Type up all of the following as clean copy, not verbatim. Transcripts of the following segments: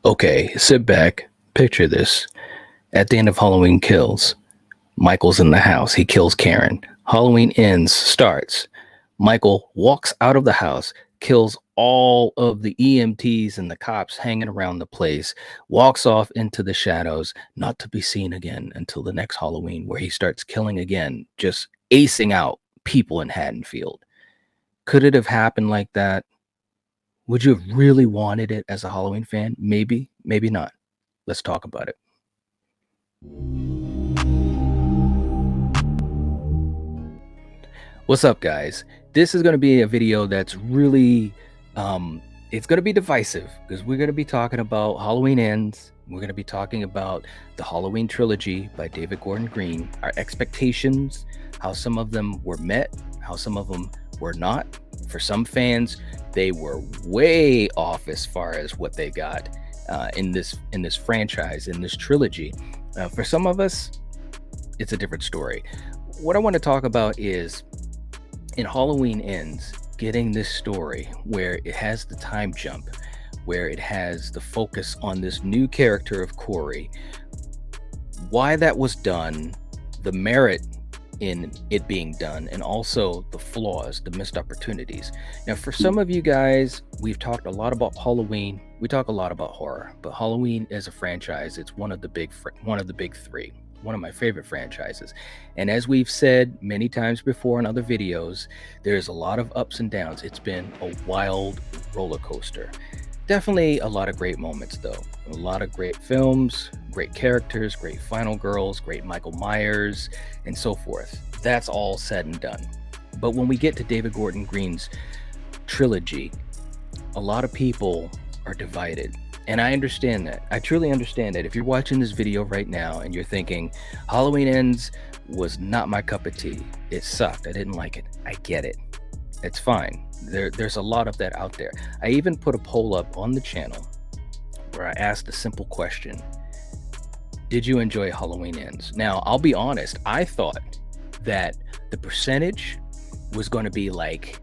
Okay, sit back, picture this. At the end of Halloween Kills, Michael's in the house. He kills Karen. Halloween Ends starts. Michael walks out of the house, kills all of the EMTs and the cops hanging around the place, walks off into the shadows, not to be seen again until the next Halloween, where he starts killing again, just acing out people in Haddonfield. Could it have happened like that? Would you have really wanted it as a Halloween fan? Maybe, maybe not. Let's talk about it. What's up, guys? This is going to be a video that's really, it's going to be divisive because we're going to be talking about Halloween Ends. We're going to be talking about the Halloween Trilogy by David Gordon Green, our expectations, how some of them were met, how some of them were not. For some fans, they were way off as far as what they got in this franchise, in this trilogy. For some of us, it's a different story. What I want to talk about is in Halloween Ends, getting this story where it has the time jump, where it has the focus on this new character of Corey, why that was done, the merit in it being done, and also the flaws, the missed opportunities. Now, for some of you guys, we've talked a lot about Halloween. We talk a lot about horror, but Halloween as a franchise, it's one of the big three. One of my favorite franchises. And as we've said many times before in other videos, there's a lot of ups and downs. It's been a wild roller coaster. Definitely a lot of great moments though. A lot of great films, great characters, great final girls, great Michael Myers, and so forth. That's all said and done. But when we get to David Gordon Green's trilogy, a lot of people are divided. And I understand that. I truly understand that. If you're watching this video right now and you're thinking, Halloween Ends was not my cup of tea. It sucked. I didn't like it. I get it. It's fine. There's a lot of that out there. I even put a poll up on the channel where I asked a simple question. Did you enjoy Halloween Ends? Now, I'll be honest. I thought that the percentage was going to be like,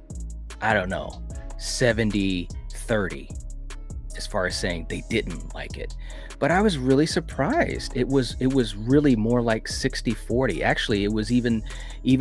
I don't know, 70-30. As far as saying they didn't like it, but I was really surprised. It was really more like 60-40. Actually, it was even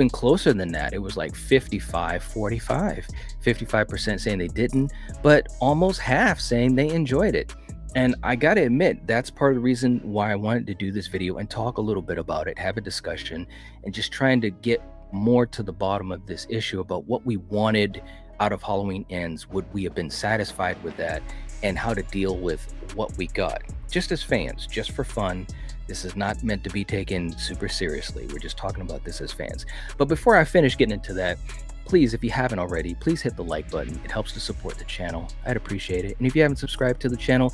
closer than that. It was like 55-45. 55% saying they didn't, but almost half saying they enjoyed it. And I gotta admit, that's part of the reason why I wanted to do this video and talk a little bit about it, have a discussion, and just trying to get more to the bottom of this issue about what we wanted out of Halloween Ends. Would we have been satisfied with that? And how to deal with what we got, just as fans, just for fun. This is not meant to be taken super seriously. We're just talking about this as fans. But before I finish getting into that, please, if you haven't already, please hit the like button. It helps to support the channel. I'd appreciate it. And if you haven't subscribed to the channel,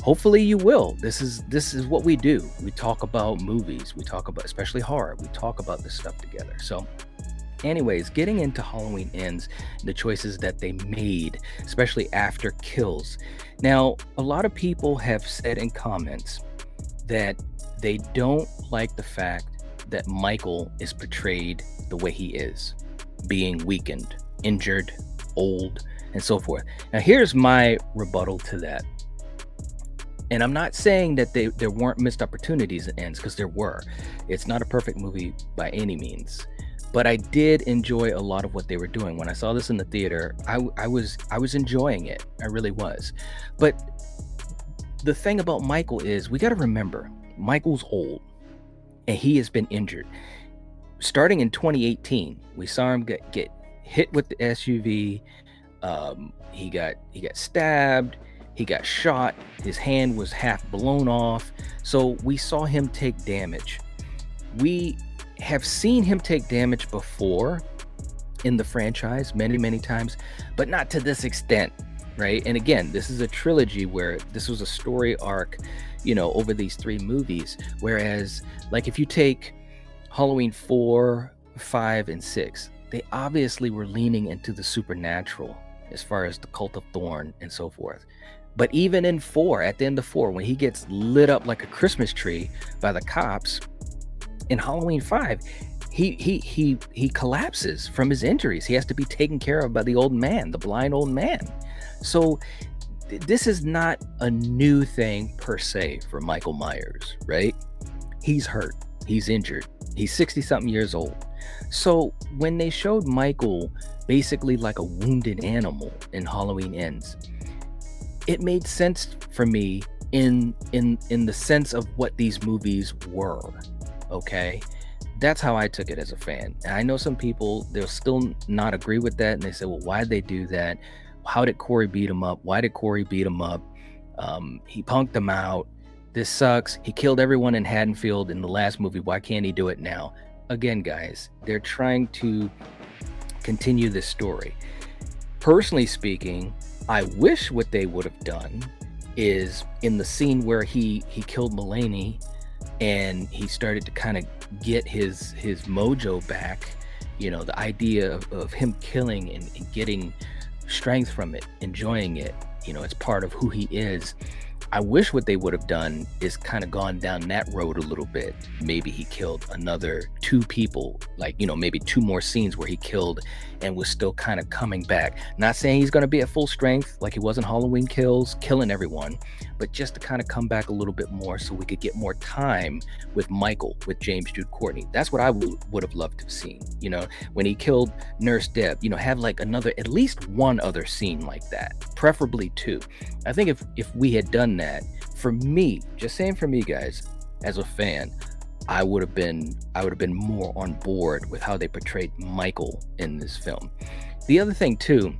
hopefully you will. This is what we do. We talk about movies. We talk about, especially horror. We talk about this stuff together. So anyways, getting into Halloween Ends, the choices that they made, especially after kills. Now, a lot of people have said in comments that they don't like the fact that Michael is portrayed the way he is, being weakened, injured, old, and so forth. Now, here's my rebuttal to that. And I'm not saying that there weren't missed opportunities in Ends, because there were. It's not a perfect movie by any means. But I did enjoy a lot of what they were doing. When I saw this in the theater, I was enjoying it. I really was. But the thing about Michael is, we got to remember, Michael's old and he has been injured. Starting in 2018, we saw him get hit with the SUV. He got stabbed. He got shot. His hand was half blown off. So we saw him take damage. We have seen him take damage before in the franchise many times, but not to this extent, right? And again, this is a trilogy where this was a story arc, over these three movies. Whereas, like, if you take Halloween 4, 5, and 6, they obviously were leaning into the supernatural as far as the Cult of Thorn and so forth. But even in 4, at the end of 4, when he gets lit up like a Christmas tree by the cops, in Halloween 5, he collapses from his injuries. He has to be taken care of by the old man, the blind old man. So this is not a new thing per se for Michael Myers, right? He's hurt, he's injured, he's 60 something years old. So when they showed Michael basically like a wounded animal in Halloween Ends, it made sense for me in the sense of what these movies were. Okay, that's how I took it as a fan. And I know some people, they'll still not agree with that, and they say, well, why did they do that? How did Corey beat him up? Why did Corey beat him up? He punked him out. This sucks. He killed everyone in Haddonfield in the last movie. Why can't he do it now? Again, guys, they're trying to continue this story. Personally speaking, I wish what they would have done is in the scene where he killed Mulaney and he started to kind of get his mojo back, the idea of him killing and getting strength from it, enjoying it, it's part of who he is. I wish what they would have done is kind of gone down that road a little bit. Maybe he killed another 2 people, like, maybe 2 more scenes where he killed and was still kind of coming back. Not saying he's going to be at full strength like he was in Halloween Kills, killing everyone, but just to kind of come back a little bit more so we could get more time with Michael, with James Jude Courtney. That's what I would have loved to have seen, when he killed Nurse Deb, have like another, at least one other scene like that, preferably 2. I think if we had done that, for me, just saying for me, guys, as a fan, I would have been more on board with how they portrayed Michael in this film. The other thing too,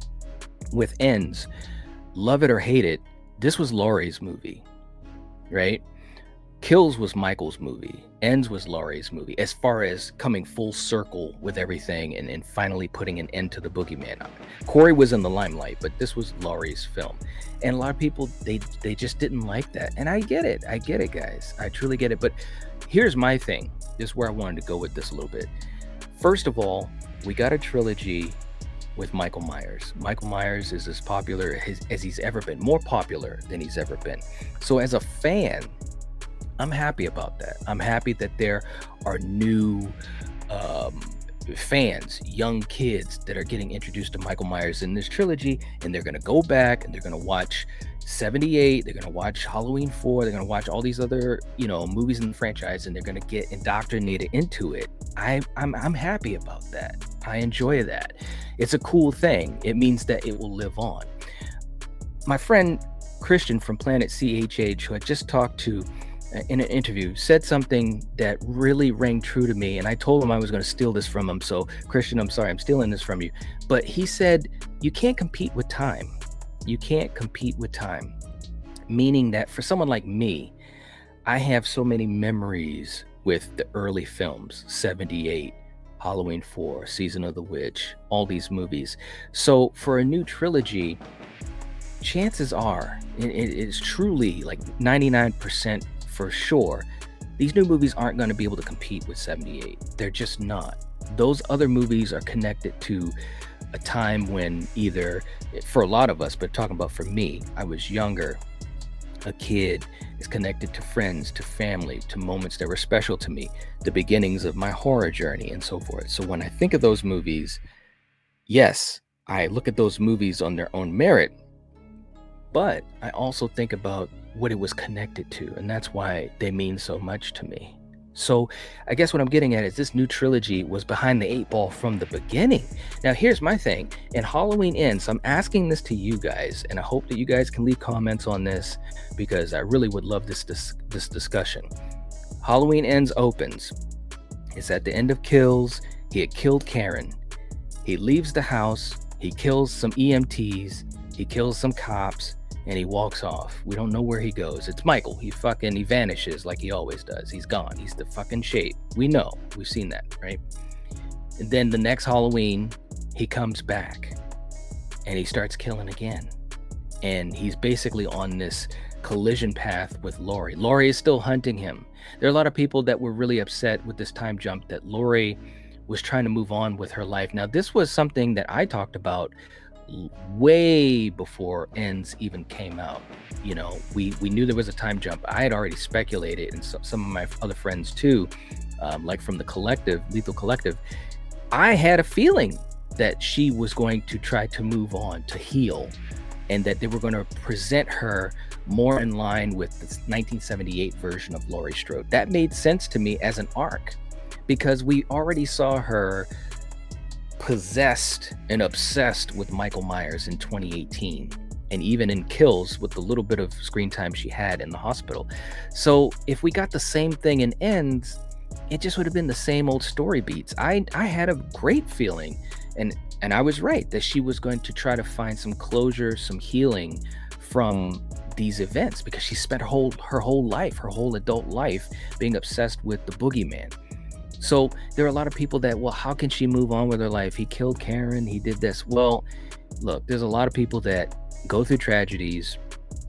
with Ends, love it or hate it, this was Laurie's movie, right? Kills was Michael's movie. Ends was Laurie's movie, as far as coming full circle with everything and finally putting an end to the boogeyman. Corey was in the limelight, but this was Laurie's film. And a lot of people, they just didn't like that. And I get it, guys. I truly get it. But here's my thing. This is where I wanted to go with this a little bit. First of all, we got a trilogy with Michael Myers. Michael Myers is as popular as he's ever been, more popular than he's ever been. So as a fan, I'm happy about that. I'm happy that there are new fans, young kids that are getting introduced to Michael Myers in this trilogy, and they're going to go back and they're going to watch 78, they're going to watch Halloween 4, they're going to watch all these other, movies in the franchise, and they're going to get indoctrinated into it. I'm happy about that. I enjoy that. It's a cool thing. It means that it will live on. My friend Christian from Planet CHH, who I just talked to in an interview, said something that really rang true to me, and I told him I was going to steal this from him. So Christian, I'm sorry, I'm stealing this from you. But he said, you can't compete with time. You can't compete with time. Meaning that for someone like me, I have so many memories with the early films, 78, Halloween 4, Season of the Witch, all these movies. So for a new trilogy, chances are, it is truly like 99% for sure, these new movies aren't going to be able to compete with 78. They're just not. Those other movies are connected to a time when either, for a lot of us, but talking about for me, I was younger, a kid, is connected to friends, to family, to moments that were special to me, the beginnings of my horror journey and so forth. So when I think of those movies, yes, I look at those movies on their own merit, but I also think about what it was connected to, and that's why they mean so much to me. So I guess what I'm getting at is this new trilogy was behind the 8 ball from the beginning. Now here's my thing. In Halloween Ends, I'm asking this to you guys, and I hope that you guys can leave comments on this because I really would love this discussion. Halloween Ends opens. It's at the end of Kills. He had killed Karen. He leaves the house. He kills some EMTs. He kills some cops. And he walks off. We don't know where he goes. It's Michael. He vanishes like he always does. He's gone. He's the fucking shape. We know. We've seen that, right? And then the next Halloween, he comes back and he starts killing again. And he's basically on this collision path with Laurie. Laurie is still hunting him. There are a lot of people that were really upset with this time jump that Laurie was trying to move on with her life. Now, this was something that I talked about way before Ends even came out. We knew there was a time jump. I had already speculated, and some of my other friends too, like from the collective, Lethal Collective, I had a feeling that she was going to try to move on, to heal, and that they were going to present her more in line with the 1978 version of Laurie Strode. That made sense to me as an arc because we already saw her possessed and obsessed with Michael Myers in 2018, and even in Kills with the little bit of screen time she had in the hospital. So if we got the same thing in Ends, it just would have been the same old story beats. I had a great feeling, and I was right that she was going to try to find some closure, some healing from these events, because she spent her whole life, her whole adult life, being obsessed with the boogeyman. So there are a lot of people that, well, how can she move on with her life? He killed Karen, he did this. Well, look, there's a lot of people that go through tragedies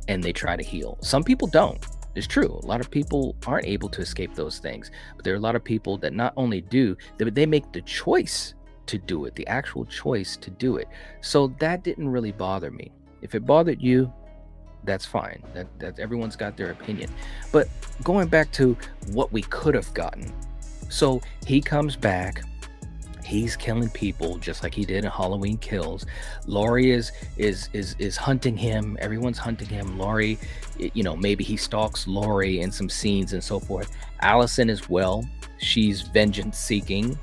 and they try to heal. Some people don't. It's true. A lot of people aren't able to escape those things. But there are a lot of people that not only do, but they make the choice to do it, the actual choice to do it. So that didn't really bother me. If it bothered you, that's fine. That everyone's got their opinion. But going back to what we could have gotten. So he comes back. He's killing people just like he did in Halloween Kills. Laurie is hunting him. Everyone's hunting him. Laurie, maybe he stalks Laurie in some scenes and so forth. Allison as well. She's vengeance seeking.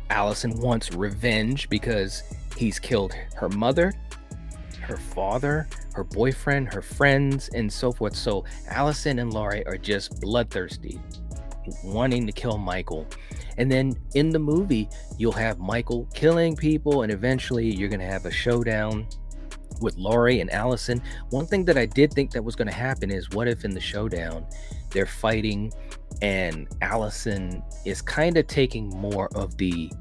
Allison wants revenge because he's killed her mother, her father, her boyfriend, her friends, and so forth. So Allison and Laurie are just bloodthirsty, wanting to kill Michael. And then in the movie, you'll have Michael killing people, and eventually you're going to have a showdown with Laurie and Allison. One thing that I did think that was going to happen is, what if in the showdown they're fighting and Allison is kind of taking more of the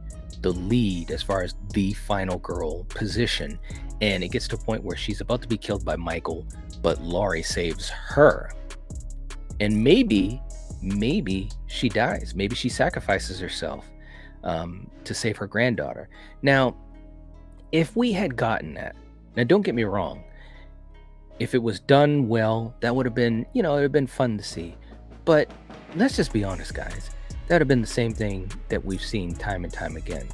lead as far as the final girl position, and it gets to a point where she's about to be killed by Michael, but Laurie saves her, and maybe she dies. Maybe she sacrifices herself to save her granddaughter. Now, if we had gotten that, now don't get me wrong, if it was done well, that would have been, it would have been fun to see. But let's just be honest, guys. That would have been the same thing that we've seen time and time again.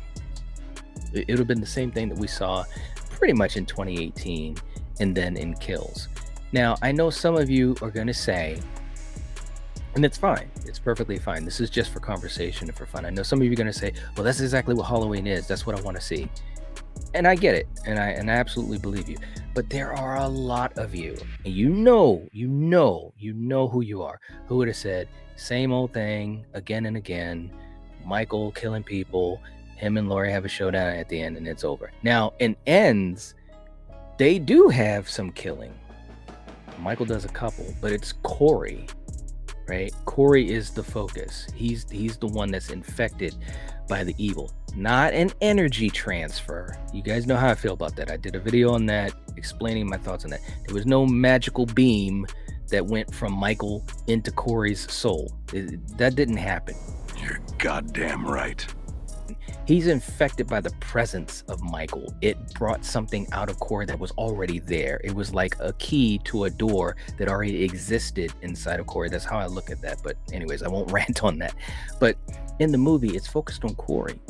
It would have been the same thing that we saw pretty much in 2018 and then in Kills. Now, I know some of you are going to say, and it's fine. It's perfectly fine. This is just for conversation and for fun. I know some of you are going to say, well, that's exactly what Halloween is. That's what I want to see. And I get it. And I absolutely believe you. But there are a lot of you, and you know who you are, who would have said, same old thing again and again. Michael killing people, him and Laurie have a showdown at the end, and it's over. Now, in Ends, they do have some killing. Michael does a couple, but it's Corey. Right? Corey is the focus. He's the one that's infected by the evil, not an energy transfer. You guys know how I feel about that. I did a video on that explaining my thoughts on that. There was no magical beam that went from Michael into Corey's soul. That didn't happen. You're goddamn right. He's infected by the presence of Michael. It brought something out of Corey that was already there. It was like a key to a door that already existed inside of Corey. That's how I look at that. But anyways, I won't rant on that. But in the movie, it's focused on Corey.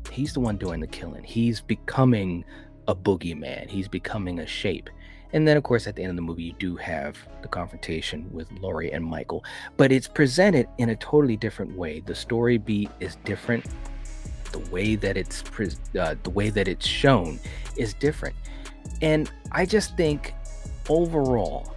He's the one doing the killing. He's becoming a boogeyman. He's becoming a shape. And then, of course, at the end of the movie, you do have the confrontation with Laurie and Michael. But it's presented in a totally different way. The story beat is different. The way that it's shown is different. And I just think overall,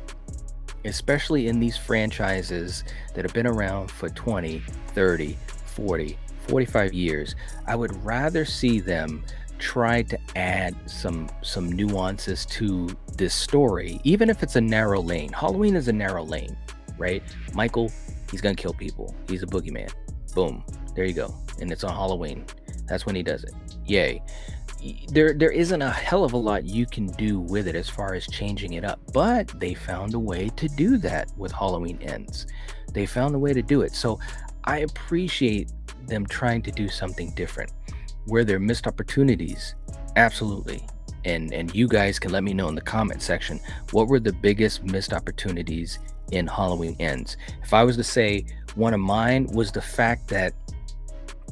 especially in these franchises that have been around for 20, 30, 40, 45 years, I would rather see them try to add some nuances to this story, even if it's a narrow lane. Halloween is a narrow lane, right? Michael, he's gonna kill people. He's a boogeyman. Boom. There you go. And it's on Halloween. That's when he does it. Yay. There isn't a hell of a lot you can do with it as far as changing it up, but they found a way to do that with Halloween Ends. They found a way to do it. So I appreciate them trying to do something different. Where there are missed opportunities, absolutely. And you guys can let me know in the comment section, what were the biggest missed opportunities in Halloween Ends? If I was to say one of mine was the fact that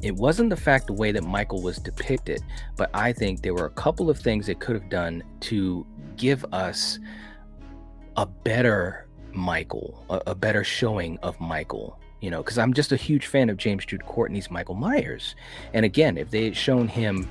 it wasn't the way that Michael was depicted, but I think there were a couple of things they could have done to give us a better Michael, a better showing of Michael, because I'm just a huge fan of James Jude Courtney's Michael Myers. And again, if they had shown him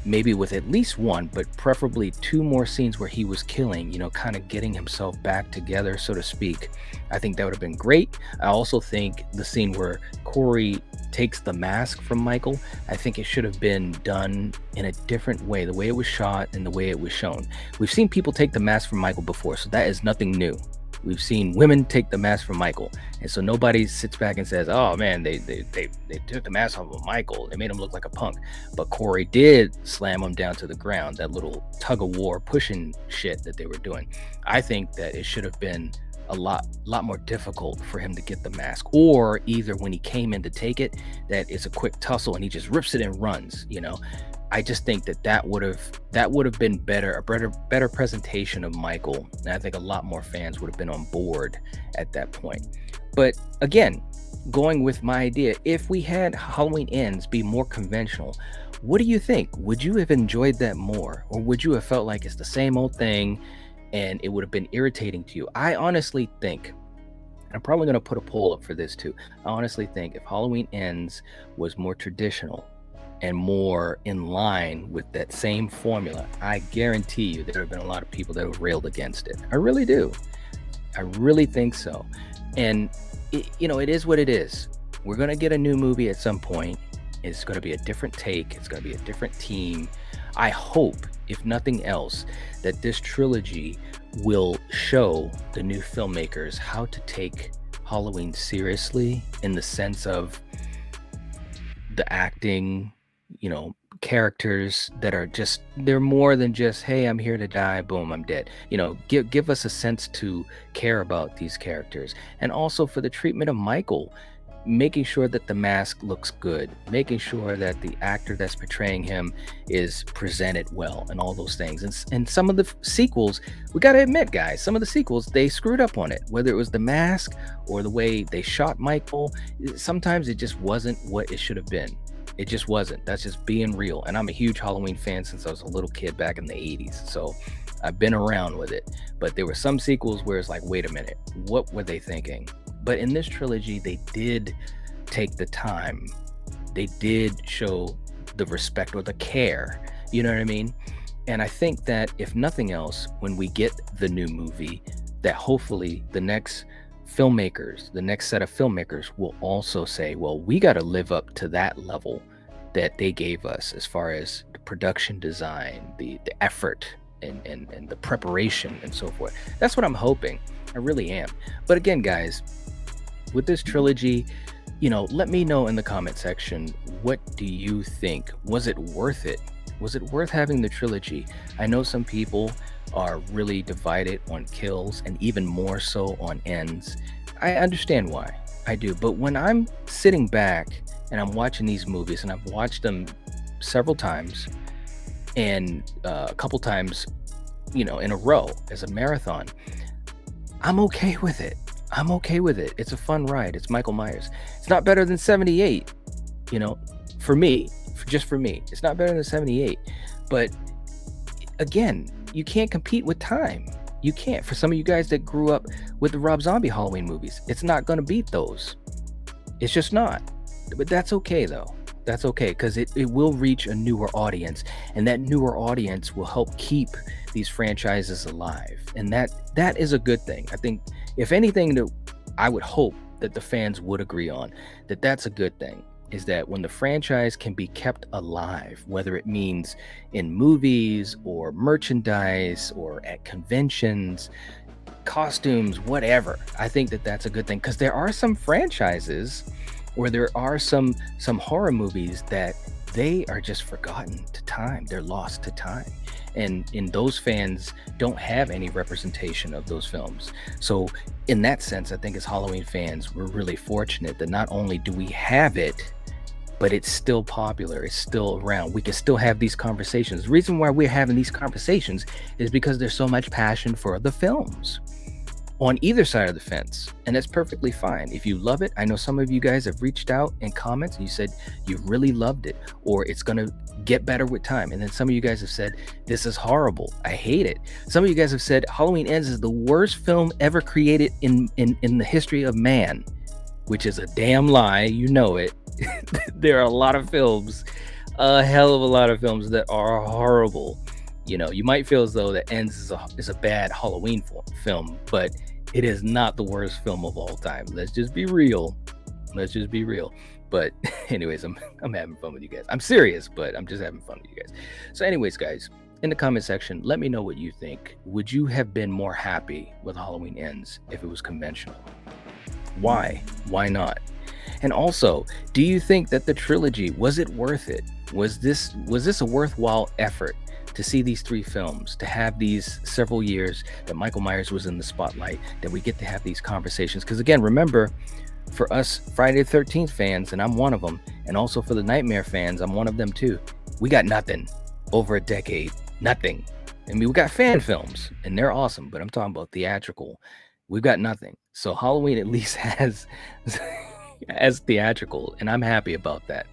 maybe with at least one, but preferably two more scenes where he was killing, kind of getting himself back together, so to speak, I think that would have been great. I also think the scene where Corey takes the mask from Michael, I think it should have been done in a different way, the way it was shot and the way it was shown. We've seen people take the mask from Michael before, so that is nothing new. We've seen women take the mask from Michael, and so nobody sits back and says, "Oh man, they took the mask off of Michael. They made him look like a punk." But Corey did slam him down to the ground. That little tug of war pushing shit that they were doing. I think that it should have been a lot more difficult for him to get the mask, or either when he came in to take it, that it's a quick tussle and he just rips it and runs. I just think that would have been better, a better presentation of Michael, and I think a lot more fans would have been on board at that point. But again, going with my idea, if we had Halloween Ends be more conventional, what do you think? Would you have enjoyed that more, or would you have felt like it's the same old thing and it would have been irritating to you? I honestly think, and I'm probably going to put a poll up for this too, I honestly think if Halloween Ends was more traditional and more in line with that same formula, I guarantee you there have been a lot of people that have railed against it. I really do. I really think so. And it is what it is. We're going to get a new movie at some point. It's going to be a different take. It's going to be a different team. I hope, if nothing else, that this trilogy will show the new filmmakers how to take Halloween seriously, in the sense of the acting, characters that are just, they're more than just, hey, I'm here to die, boom, I'm dead. Give us a sense to care about these characters. And also for the treatment of Michael, making sure that the mask looks good, making sure that the actor that's portraying him is presented well, and all those things. And some of the sequels, we got to admit, guys, some of the sequels, they screwed up on it, whether it was the mask or the way they shot Michael. Sometimes it just wasn't what it should have been. It just wasn't. That's just being real. And I'm a huge Halloween fan since I was a little kid back in the 80s. So I've been around with it. But there were some sequels where it's like, wait a minute, what were they thinking? But in this trilogy, they did take the time. They did show the respect or the care. You know what I mean? And I think that if nothing else, when we get the new movie, that hopefully the next set of filmmakers will also say, well, we got to live up to that level that they gave us, as far as the production design, the effort, and the preparation and so forth. That's what I'm hoping. I really am. But again, guys, with this trilogy, let me know in the comment section, what do you think? Was it worth it? Was it worth having the trilogy? I know some people are really divided on kills, and even more so on ends. I understand why. I do. But when I'm sitting back and I'm watching these movies, and I've watched them several times, and a couple times, in a row as a marathon, I'm okay with it. I'm okay with it. It's a fun ride. It's Michael Myers. It's not better than 78, for me, just for me. It's not better than 78. But again, you can't compete with time. You can't. For some of you guys that grew up with the Rob Zombie Halloween movies, it's not going to beat those. It's just not. But that's okay, though. That's okay, because it will reach a newer audience, and that newer audience will help keep these franchises alive. And that is a good thing. I think, if anything, that I would hope that the fans would agree on, that's a good thing, is that when the franchise can be kept alive, whether it means in movies or merchandise or at conventions, costumes, whatever, I think that's a good thing, because there are some franchises, or there are some horror movies that they are just forgotten to time. They're lost to time. And those fans don't have any representation of those films. So in that sense, I think as Halloween fans, we're really fortunate that not only do we have it, but it's still popular. It's still around. We can still have these conversations. The reason why we're having these conversations is because there's so much passion for the films. on either side of the fence, and that's perfectly fine. If you love it, I know some of you guys have reached out in comments and you said you really loved it, or it's going to get better with time. And then some of you guys have said, this is horrible, I hate it. Some of you guys have said Halloween Ends is the worst film ever created in the history of man, which is a damn lie. You know it. There are a lot of films, a hell of a lot of films that are horrible. You know, you might feel as though that Ends is a bad Halloween film, but it is not the worst film of all time. Let's just be real. Let's just be real. But anyways, I'm having fun with you guys. I'm serious, but I'm just having fun with you guys. So anyways, guys, in the comment section, let me know what you think. Would you have been more happy with Halloween Ends if it was conventional? Why? Why not? And also, do you think that the trilogy, was it worth it? Was this a worthwhile effort to see these 3 films, to have these several years that Michael Myers was in the spotlight, that we get to have these conversations? Because again, remember, for us Friday the 13th fans, and I'm one of them, and also for the Nightmare fans, I'm one of them too, we got nothing over a decade. Nothing. I mean, we got fan films, and they're awesome, but I'm talking about theatrical. We've got nothing. So Halloween at least has as theatrical, and I'm happy about that.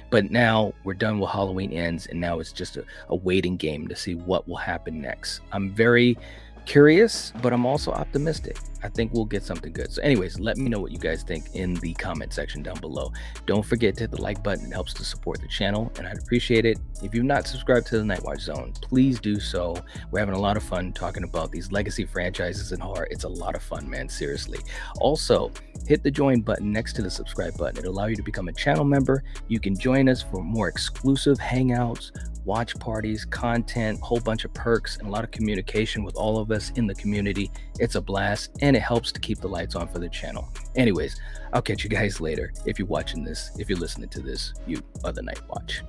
But now we're done with Halloween Ends, and now it's just a waiting game to see what will happen next. I'm very curious, but I'm also optimistic. I think we'll get something good. So anyways, let me know what you guys think in the comment section down below. Don't forget to hit the like button. It helps to support the channel, and I'd appreciate it. If you've not subscribed to the Nightwatch Zone, please do so. We're having a lot of fun talking about these legacy franchises in horror. It's a lot of fun, man, seriously. Also, hit the join button next to the subscribe button. It'll allow you to become a channel member. You can join us for more exclusive hangouts, watch parties, content, whole bunch of perks, and a lot of communication with all of us in the community. It's a blast, and it helps to keep the lights on for the channel. Anyways, I'll catch you guys later. If you're watching this, if you're listening to this, you are the Night Watch.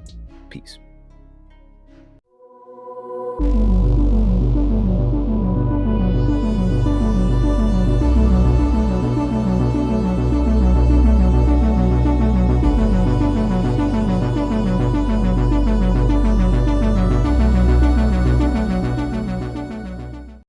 Peace.